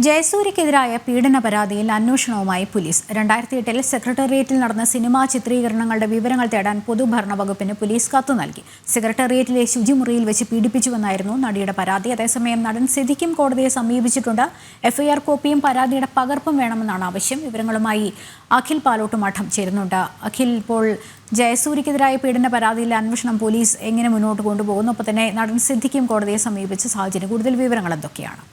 ജയസൂര്യക്കെതിരായ പീഡന പരാതിയിൽ അന്വേഷണവുമായി പോലീസ് 2008-ൽ സെക്രട്ടേറിയറ്റിൽ നടന്ന സിനിമാ ചിത്രീകരണങ്ങളുടെ വിവരങ്ങൾ തേടാൻ പൊതുഭരണ വകുപ്പിന് പോലീസ് കത്ത് നൽകി. സെക്രട്ടേറിയറ്റിലെ ശുചിമുറിയിൽ വെച്ച് പീഡിപ്പിച്ചുവെന്നായിരുന്നു നടിയുടെ പരാതി. അതേസമയം നടൻ സിദ്ദിഖും കോടതിയെ സമീപിച്ചിട്ടുണ്ട്. എഫ്ഐആർ കോപ്പിയും പരാതിയുടെ പകർപ്പും വേണമെന്നാണ് ആവശ്യം. വിവരങ്ങളുമായി അഖിൽ പാലോട്ടുമഠം ചേരുന്നുണ്ട്. അഖിൽ, ഇപ്പോൾ ജയസൂര്യക്കെതിരായ പീഡന പരാതിയിലെ അന്വേഷണം പോലീസ് എങ്ങനെ മുന്നോട്ട് കൊണ്ടുപോകുന്നു? ഒപ്പം തന്നെ നടൻ സിദ്ദിഖും കോടതിയെ സമീപിച്ച സാഹചര്യം, കൂടുതൽ വിവരങ്ങൾ എന്തൊക്കെയാണ്?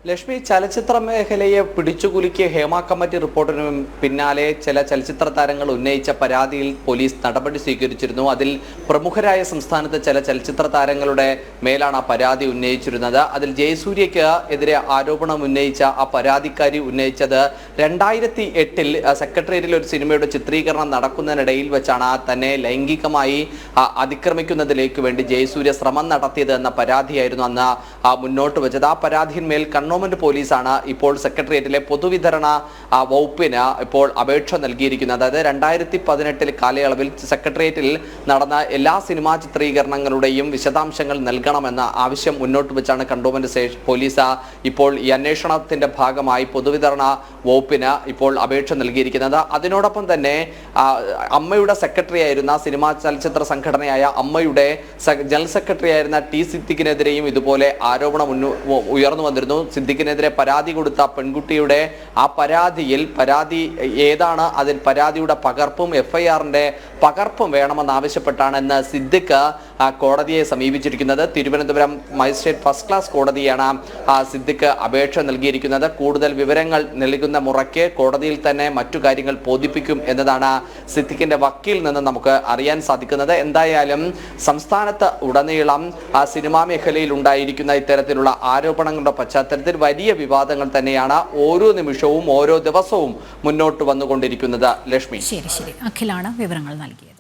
ലക്ഷ്മി, ചലച്ചിത്ര മേഖലയെ പിടിച്ചുകുലുക്കിയ ഹേമ കമ്മിറ്റി റിപ്പോർട്ടിന് പിന്നാലെ ചില ചലച്ചിത്ര താരങ്ങൾ ഉന്നയിച്ച പരാതിയിൽ പോലീസ് നടപടി സ്വീകരിച്ചിരുന്നു. അതിൽ പ്രമുഖരായ സംസ്ഥാനത്തെ ചില ചലച്ചിത്ര താരങ്ങളുടെ മേലാണ് ആ പരാതി ഉന്നയിച്ചിരുന്നത്. അതിൽ ജയസൂര്യക്ക് എതിരെ ആരോപണം ഉന്നയിച്ച ആ പരാതിക്കാരി ഉന്നയിച്ചത് 2008-ൽ സെക്രട്ടേറിയറ്റിൽ ഒരു സിനിമയുടെ ചിത്രീകരണം നടക്കുന്നതിനിടയിൽ വെച്ചാണ് തന്നെ ലൈംഗികമായി അതിക്രമിക്കുന്നതിലേക്ക് വേണ്ടി ജയസൂര്യ ശ്രമം നടത്തിയത് എന്ന പരാതിയായിരുന്നു അന്ന് മുന്നോട്ട് വെച്ചത്. ആ പരാതിന്മേൽ ഗവൺമെന്റ് പോലീസാണ് ഇപ്പോൾ സെക്രട്ടേറിയറ്റിലെ പൊതുവിതരണ വകുപ്പിന് ഇപ്പോൾ അപേക്ഷ നൽകിയിരിക്കുന്നത്. അതായത് 2018 കാലയളവിൽ സെക്രട്ടേറിയറ്റിൽ നടന്ന എല്ലാ സിനിമാ ചിത്രീകരണങ്ങളുടെയും വിശദാംശങ്ങൾ നൽകണമെന്ന ആവശ്യം മുന്നോട്ട് വെച്ചാണ് കണ്ടോൺമെന്റ് പോലീസ് ഇപ്പോൾ ഈ അന്വേഷണത്തിന്റെ ഭാഗമായി പൊതുവിതരണ വകുപ്പിന് ഇപ്പോൾ അപേക്ഷ നൽകിയിരിക്കുന്നത്. അതിനോടൊപ്പം തന്നെ അമ്മയുടെ സെക്രട്ടറി ആയിരുന്ന സിനിമാ ചലച്ചിത്ര സംഘടനയായ അമ്മയുടെ ജനറൽ സെക്രട്ടറി ആയിരുന്ന ടി സിദ്ദിഖിനെതിരെയും ഇതുപോലെ ആരോപണം ഉയർന്നു വന്നിരുന്നു. സിദ്ദിഖിനെതിരെ പരാതി കൊടുത്ത പെൺകുട്ടിയുടെ ആ പരാതിയിൽ പരാതി ഏതാണ്, അതിൽ പരാതിയുടെ പകർപ്പും എഫ്ഐആറിന്റെ പകർപ്പും വേണമെന്നാവശ്യപ്പെട്ടാണ് ഇന്ന് സിദ്ദിഖ് കോടതിയെ സമീപിച്ചിരിക്കുന്നത്. തിരുവനന്തപുരം മജിസ്ട്രേറ്റ് ഫസ്റ്റ് ക്ലാസ് കോടതിയാണ് സിദ്ദിഖ് അപേക്ഷ നൽകിയിരിക്കുന്നത്. കൂടുതൽ വിവരങ്ങൾ നൽകുന്ന മുറയ്ക്ക് കോടതിയിൽ തന്നെ മറ്റു കാര്യങ്ങൾ ബോധിപ്പിക്കും എന്നതാണ് സിദ്ദിഖിന്റെ വക്കീൽ നിന്ന് നമുക്ക് അറിയാൻ സാധിക്കുന്നത്. എന്തായാലും സംസ്ഥാനത്ത് ഉടനീളം സിനിമാ മേഖലയിൽ ഉണ്ടായിരിക്കുന്ന ഇത്തരത്തിലുള്ള ആരോപണങ്ങളുടെ പശ്ചാത്തലത്തിൽ വലിയ വിവാദങ്ങൾ തന്നെയാണ് ഓരോ നിമിഷവും ഓരോ ദിവസവും മുന്നോട്ട് വന്നുകൊണ്ടിരിക്കുന്നത്. ലക്ഷ്മി, ശരി, അഖിലാണ് വിവരങ്ങൾ നൽകിയത്.